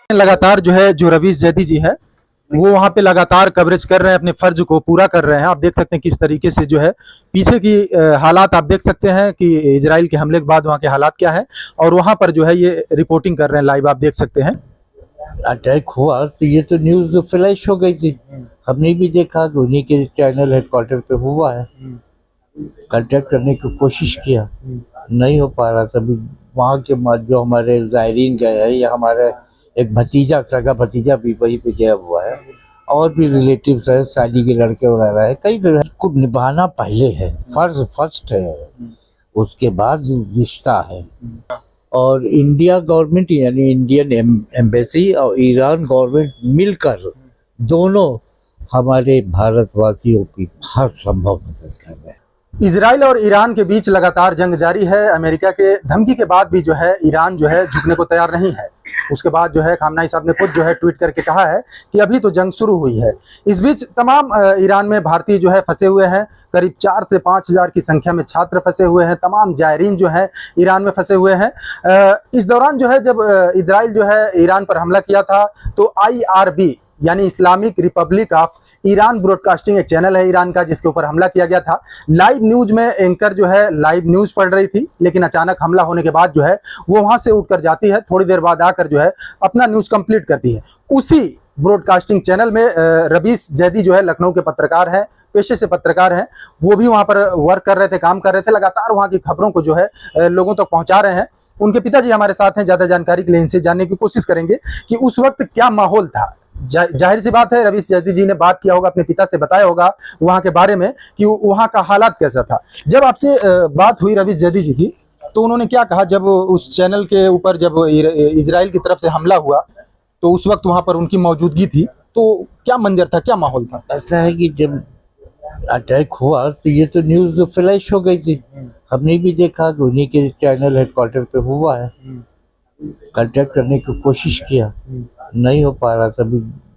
लगातार जो रवीश जैदी जी है वो वहां पे लगातार कवरेज कर रहे हैं, अपने फर्ज को पूरा कर रहे हैं। आप देख सकते हैं किस तरीके से जो है पीछे की हालात आप देख सकते हैं कि इजराइल के हमले के बाद वहां के हालात क्या है, और वहां पर जो है ये रिपोर्टिंग कर रहे हैं, लाइव आप देख सकते हैं। अटैक हुआ तो ये तो न्यूज फ्लैश हो गई थी, हमने भी देखा कि उन्हीं के चैनल हेडक्वार्टर पे हुआ है। कांटेक्ट करने की कोशिश किया, नहीं हो पा रहा था। वहाँ के जो हमारे जायरीन गए हैं, या हमारे एक भतीजा, सगा भतीजा भी वहीं पे गया हुआ है, और भी रिलेटिव्स है, शादी के लड़के वगैरह है, कई को निभाना पहले है, फर्ज फर्स्ट है, उसके बाद रिश्ता है। और इंडिया गवर्नमेंट यानी इंडियन एम्बेसी और ईरान गवर्नमेंट मिलकर दोनों हमारे भारतवासियों की हर संभव मदद कर रहे हैं। इजराइल और ईरान के बीच लगातार जंग जारी है। अमेरिका के धमकी के बाद भी जो है ईरान जो है झुकने को तैयार नहीं है। उसके बाद जो है खामनाई साहब ने खुद जो है ट्वीट करके कहा है कि अभी तो जंग शुरू हुई है। इस बीच तमाम ईरान में भारतीय जो है फंसे हुए हैं, करीब 4 से 5 हज़ार की संख्या में छात्र फंसे हुए हैं, तमाम जायरीन जो है ईरान में फंसे हुए हैं। इस दौरान जो है जब इजराइल जो है ईरान पर हमला किया था तो IRB यानी Islamic Republic of Iran broadcasting एक चैनल है ईरान का, जिसके ऊपर हमला किया गया था। लाइव न्यूज में एंकर जो है लाइव न्यूज पढ़ रही थी, लेकिन अचानक हमला होने के बाद जो है वो वहां से उठकर जाती है, थोड़ी देर बाद आकर जो है अपना न्यूज कंप्लीट करती है। उसी ब्रॉडकास्टिंग चैनल में रवीश जैदी जो है लखनऊ के पत्रकार हैं, पेशे से पत्रकार हैं, वो भी वहां पर वर्क कर रहे थे, काम कर रहे थे, लगातार वहां की खबरों को जो है लोगों तक पहुंचा रहे हैं। उनके पिताजी हमारे साथ हैं, ज्यादा जानकारी के लिए इनसे जानने की कोशिश करेंगे कि उस वक्त क्या माहौल था। जाहिर सी बात है रवीश जैदी जी ने बात किया होगा, अपने पिता से बताया होगा वहां के बारे में कि वहां का हालात कैसा था। जब आपसे बात हुई रवीश जैदी जी की तो उन्होंने क्या कहा जब उस चैनल के ऊपर जब इजराइल की तरफ से हमला हुआ तो उस वक्त वहां पर उनकी मौजूदगी थी, तो क्या मंजर था, क्या माहौल था? ऐसा है कि जब अटैक हुआ तो ये तो न्यूज फ्लैश हो गई थी, हमने भी देखा कि उन्हीं के चैनल हेडक्वार्टर पे हुआ है। कांटेक्ट करने की कोशिश किया, नहीं हो पा रहा था।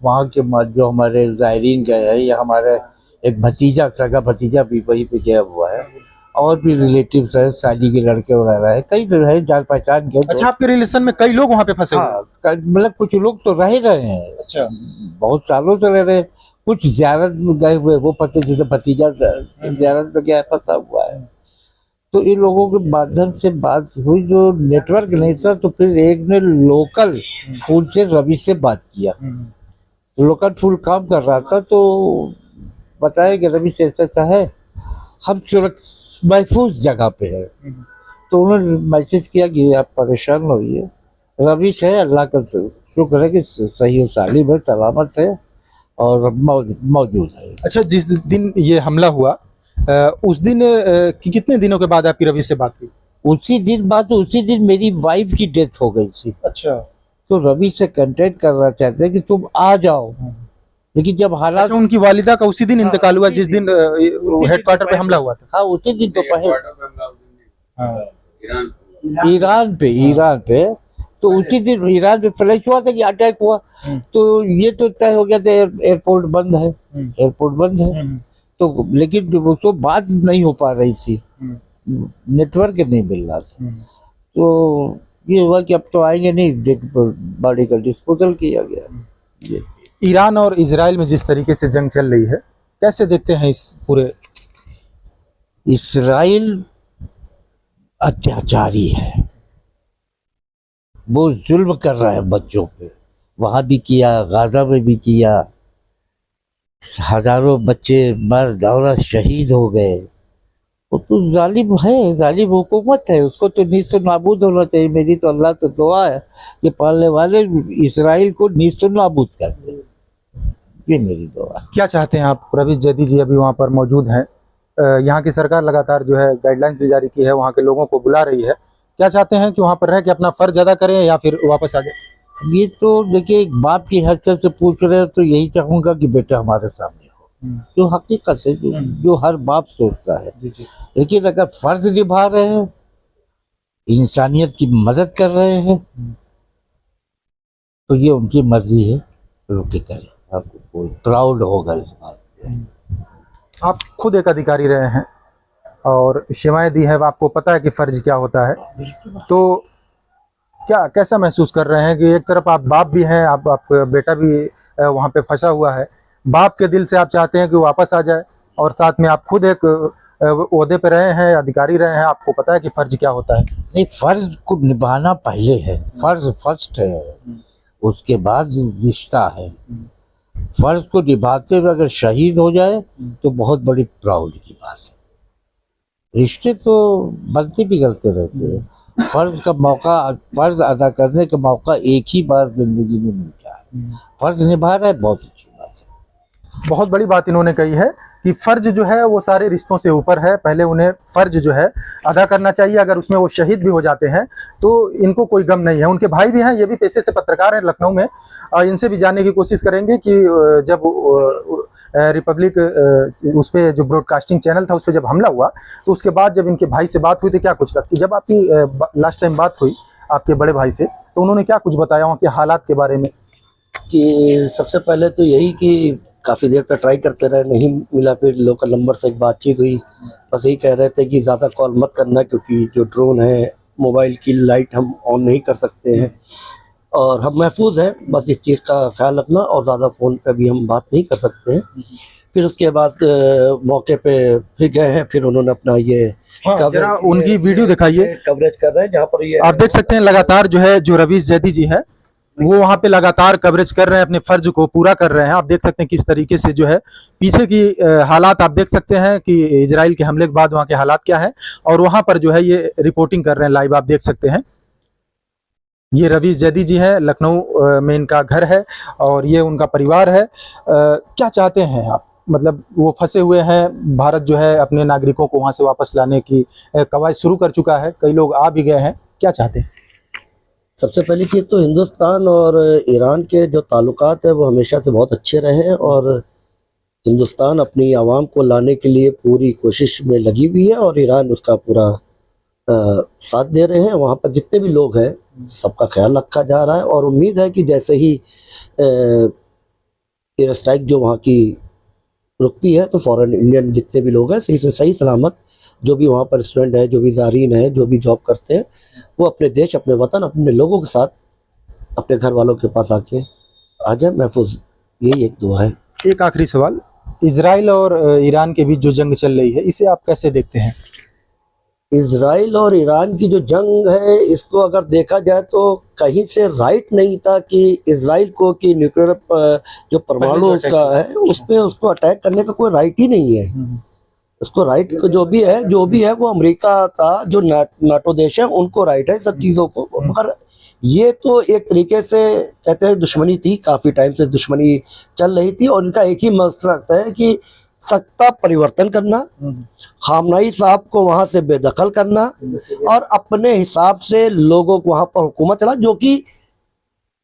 वहाँ के जो हमारे जायरीन गए हैं, या हमारे एक भतीजा, सगा भतीजा भी वहीं पे गया हुआ है, और भी रिलेटिव्स है, शादी के लड़के वगैरह है, कई है जान पहचान के। अच्छा, आपके रिलेशन में कई लोग वहाँ पे फंसे हुए? हाँ, मतलब कुछ लोग तो रह रहे हैं। अच्छा, बहुत सालों से रह रहे हैं। कुछ ज़ियारत में गए हुए, वो पता जैसे भतीजा ज़ियारत में गया फंसा हुआ है, तो इन लोगों के माध्यम से बात हुई, जो नेटवर्क नहीं था, तो फिर एक ने लोकल फूल से रवि से बात किया। लोकल फूल काम कर रहा था, तो बताया कि रवि से ऐसा है, हम महफूज जगह पे है। तो उन्होंने मैसेज किया कि आप परेशान हो रही है, रवि से अल्लाह का शुक्र है कि सही और सालिम है, सलामत है और मौजूद है। अच्छा, जिस दिन ये हमला हुआ उस दिन कितने दिनों के बाद आपकी रवि से बात हुई? उसी दिन मेरी वाइफ की डेथ हो गई थी। अच्छा, तो रवि से कांटेक्ट करना चाहते हैं कि तुम आ जाओ, लेकिन जब हालात। अच्छा, उनकी वालिदा का उसी दिन इंतकाल हुआ जिस दिन हेडक्वार्टर पे हमला हुआ था? हाँ, उसी दिन तो ईरान पे तो उसी दिन ईरान पे फ्लैश हुआ था कि अटैक हुआ। तो ये तो तय हो गया था एयरपोर्ट बंद है, तो लेकिन उसको बात नहीं हो पा रही थी, नेटवर्क नहीं मिल रहा था। तो ये हुआ कि अब तो आएंगे नहीं, बॉडी का डिस्पोजल किया गया। ईरान और इजराइल में जिस तरीके से जंग चल रही है, कैसे देखते हैं इस पूरे? इस्राइल अत्याचारी है, वो जुल्म कर रहा है बच्चों पे, वहां भी किया, गाजा में भी किया, हजारों बच्चे मर्द औरत शहीद हो गए। वो तो जालिम है, जालिम हुकूमत है, उसको तो नीस्त नाबूद होना चाहिए। मेरी तो अल्लाह तो दुआ है कि पालने वाले इसराइल को नीस्त नाबूद कर दे, ये मेरी दुआ। क्या चाहते हैं आप? रवीश जैदी जी अभी वहाँ पर मौजूद हैं, यहाँ की सरकार लगातार जो है गाइडलाइंस भी जारी की है, वहाँ के लोगों को बुला रही है। क्या चाहते हैं कि वहाँ पर रह के अपना फर्ज अदा करें या फिर वापस आ जाए? ये तो देखिए, एक बाप की हैसियत से पूछ रहे हैं, तो यही चाहूंगा कि बेटा हमारे सामने हो, जो हकीकत है, जो हर बाप सोचता है। लेकिन अगर फर्ज निभा रहे हैं, इंसानियत की मदद कर रहे हैं, तो ये उनकी मर्जी है, रुके करें, आपको प्राउड होगा इस बात पे। आप खुद एक अधिकारी रहे हैं और सेवाएं दी है, आपको पता है कि फर्ज क्या होता है। तो क्या कैसा महसूस कर रहे हैं कि एक तरफ आप बाप भी हैं, आप बेटा भी वहाँ पे फंसा हुआ है, बाप के दिल से आप चाहते हैं कि वो वापस आ जाए, और साथ में आप खुद एक ओहदे पे रहे हैं, अधिकारी रहे हैं, आपको पता है कि फर्ज क्या होता है। नहीं, फर्ज को निभाना पहले है, फर्ज फर्स्ट है, उसके बाद रिश्ता है। फर्ज को निभाते हुए अगर शहीद हो जाए तो बहुत बड़ी प्राउड की बात है। रिश्ते तो बनते बिगड़ते रहते हैं। फर्ज का मौका, फर्ज अदा करने का मौका एक ही बार जिंदगी में मिलता है। फर्ज निभा रहा है, बहुत अच्छी बात है। बहुत बड़ी बात इन्होंने कही है कि फर्ज जो है वो सारे रिश्तों से ऊपर है, पहले उन्हें फर्ज जो है अदा करना चाहिए। अगर उसमें वो शहीद भी हो जाते हैं तो इनको कोई गम नहीं है। उनके भाई भी हैं, ये भी पेशे से पत्रकार हैं लखनऊ में, इनसे भी जानने की कोशिश करेंगे कि जब रिपब्लिक उस पर जो ब्रॉडकास्टिंग चैनल था उस पर जब हमला हुआ तो उसके बाद जब इनके भाई से बात हुई तो क्या कुछ कहा, जब आपकी लास्ट टाइम बात हुई आपके बड़े भाई से तो उन्होंने क्या कुछ बताया वहाँ के हालात के बारे में? कि सबसे पहले तो यही कि काफ़ी देर तक ट्राई करते रहे, नहीं मिला। फिर लोकल नंबर से एक बातचीत हुई, बस यही कह रहे थे कि ज़्यादा कॉल मत करना क्योंकि जो ड्रोन है, मोबाइल की लाइट हम ऑन नहीं कर सकते हैं और हम महफूज हैं, बस इस चीज़ का ख्याल रखना, और ज़्यादा फ़ोन पे भी हम बात नहीं कर सकते हैं। फिर उसके बाद मौके पे फिर गए हैं, फिर उन्होंने अपना ये जरा उनकी वीडियो दिखाइए, कवरेज कर रहे हैं, जहाँ पर ये आप देख सकते हैं लगातार जो है जो रवीश जैदी जी है वो वहाँ पे लगातार कवरेज कर रहे हैं, अपने फर्ज को पूरा कर रहे हैं। आप देख सकते हैं किस तरीके से जो है पीछे की हालात आप देख सकते हैं कि इजराइल के हमले के बाद वहाँ के हालात क्या है, और वहाँ पर जो है ये रिपोर्टिंग कर रहे हैं लाइव, आप देख सकते हैं। ये रवीश जैदी जी है, लखनऊ में इनका घर है और ये उनका परिवार है। क्या चाहते हैं आप, मतलब वो फंसे हुए हैं, भारत जो है अपने नागरिकों को वहाँ से वापस लाने की कवायद शुरू कर चुका है, कई लोग आ भी गए हैं, क्या चाहते हैं? सबसे पहली चीज़ तो हिंदुस्तान और ईरान के जो ताल्लुकात है वो हमेशा से बहुत अच्छे रहे हैं और हिंदुस्तान अपनी आवाम को लाने के लिए पूरी कोशिश में लगी हुई है और ईरान उसका पूरा साथ दे रहे हैं। वहाँ पर जितने भी लोग हैं सबका ख्याल रखा जा रहा है और उम्मीद है कि जैसे ही एयर स्ट्राइक जो वहाँ की रुकती है तो फ़ौरन इंडियन जितने भी लोग हैं सही सलामत, जो भी वहाँ पर स्टूडेंट है, जो भी ज़ारीन है, जो भी जॉब करते हैं, वो अपने देश, अपने वतन, अपने लोगों के साथ अपने घर वालों के पास आके आ जाए महफूज। यही एक दुआ है। एक आखिरी सवाल, इजराइल और ईरान के बीच जो जंग चल रही है इसे आप कैसे देखते हैं? इजराइल और ईरान की जो जंग है इसको अगर देखा जाए तो कहीं से राइट नहीं था कि इजराइल को कि न्यूक्लियर जो परमाणु उसका है उस पर उसको अटैक करने का कोई राइट ही नहीं है। उसको राइट जो भी है वो अमेरिका था, जो नाटो देश है, उनको राइट है सब चीज़ों को। मगर ये तो एक तरीके से कहते हैं दुश्मनी थी, काफ़ी टाइम से दुश्मनी चल रही थी और इनका एक ही मकसद है कि सत्ता परिवर्तन करना, खामनाई साहब को वहाँ से बेदखल करना और अपने हिसाब से लोगों को वहाँ पर हुकूमत चला, जो कि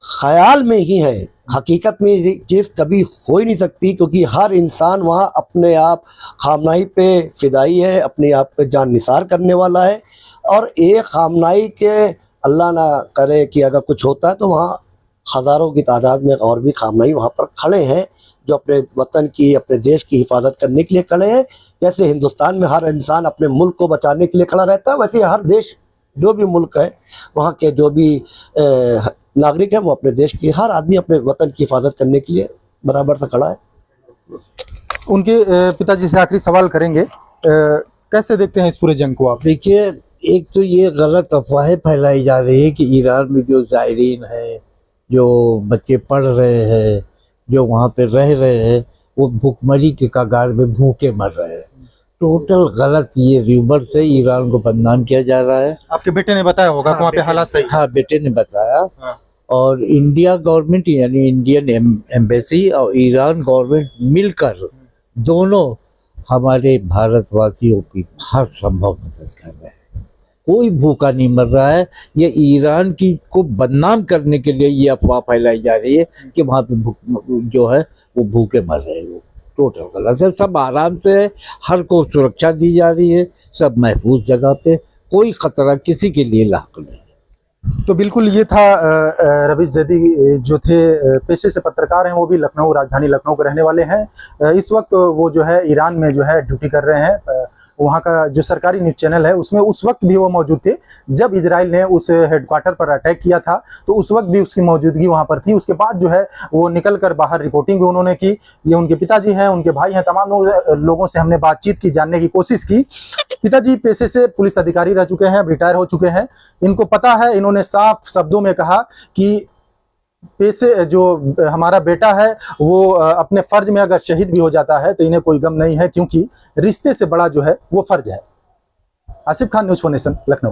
ख्याल में ही है। हकीकत में ये चीज़ कभी हो ही नहीं सकती क्योंकि हर इंसान वहाँ अपने आप खामनाई पे फिदाई है, अपने आप पे जान निसार करने वाला है। और एक खामनाई के अल्लाह ना करे कि अगर कुछ होता है तो वहाँ हज़ारों की तादाद में और भी खामनाई वहाँ पर खड़े हैं जो अपने वतन की, अपने देश की हिफाजत करने के लिए खड़े हैं। जैसे हिंदुस्तान में हर इंसान अपने मुल्क को बचाने के लिए खड़ा रहता है, वैसे हर देश जो भी मुल्क है वहाँ के जो भी नागरिक है वो अपने देश की, हर आदमी अपने वतन की हिफाजत करने के लिए बराबर से खड़ा है। उनके पिताजी से आखिरी सवाल करेंगे, कैसे देखते हैं इस पूरे जंग को आप? देखिए, एक तो ये गलत अफवाहें फैलाई जा रही है कि ईरान में जो ज़ायरीन है, जो बच्चे पढ़ रहे हैं, जो वहाँ पे रह रहे हैं, वो भूखमरी के कगार में भूखे मर रहे हैं। टोटल गलत ये र्यूमर से ईरान को बदनाम किया जा रहा है। आपके बेटे ने बताया होगा कि वहाँ पे हालात सही? हाँ, बेटे ने बताया। और इंडिया गवर्नमेंट यानी इंडियन एम्बेसी और ईरान गवर्नमेंट मिलकर दोनों हमारे भारतवासियों की हर संभव मदद कर रहे हैं। कोई भूखा नहीं मर रहा है। ये ईरान की को बदनाम करने के लिए ये अफवाह फैलाई जा रही है कि वहाँ पे जो है वो भूखे मर रहे हैं लोग। टोटल गलत है। सब आराम से है, हर को सुरक्षा दी जा रही है, सब महफूज जगह पे, कोई खतरा किसी के लिए लायक नहीं है। तो बिल्कुल ये था रवीश जैदी जो थे, पेशे से पत्रकार हैं, वो भी लखनऊ, राजधानी लखनऊ के रहने वाले हैं। इस वक्त वो जो है ईरान में जो है ड्यूटी कर रहे हैं, वहाँ का जो सरकारी न्यूज़ चैनल है उसमें उस वक्त भी वो मौजूद थे जब इजराइल ने उस हेडक्वार्टर पर अटैक किया था, तो उस वक्त भी उसकी मौजूदगी वहाँ पर थी। उसके बाद जो है वो निकल कर बाहर रिपोर्टिंग भी उन्होंने की। ये उनके पिताजी हैं, उनके भाई हैं, तमाम लोगों से हमने बातचीत की, जानने की कोशिश की। पिताजी पेशे से पुलिस अधिकारी रह चुके हैं, रिटायर हो चुके हैं। इनको पता है, इन्होंने साफ शब्दों में कहा कि पैसे जो हमारा बेटा है वो अपने फर्ज में अगर शहीद भी हो जाता है तो इन्हें कोई गम नहीं है, क्योंकि रिश्ते से बड़ा जो है वो फर्ज है। Asif Khan, news 4 nation, Lucknow.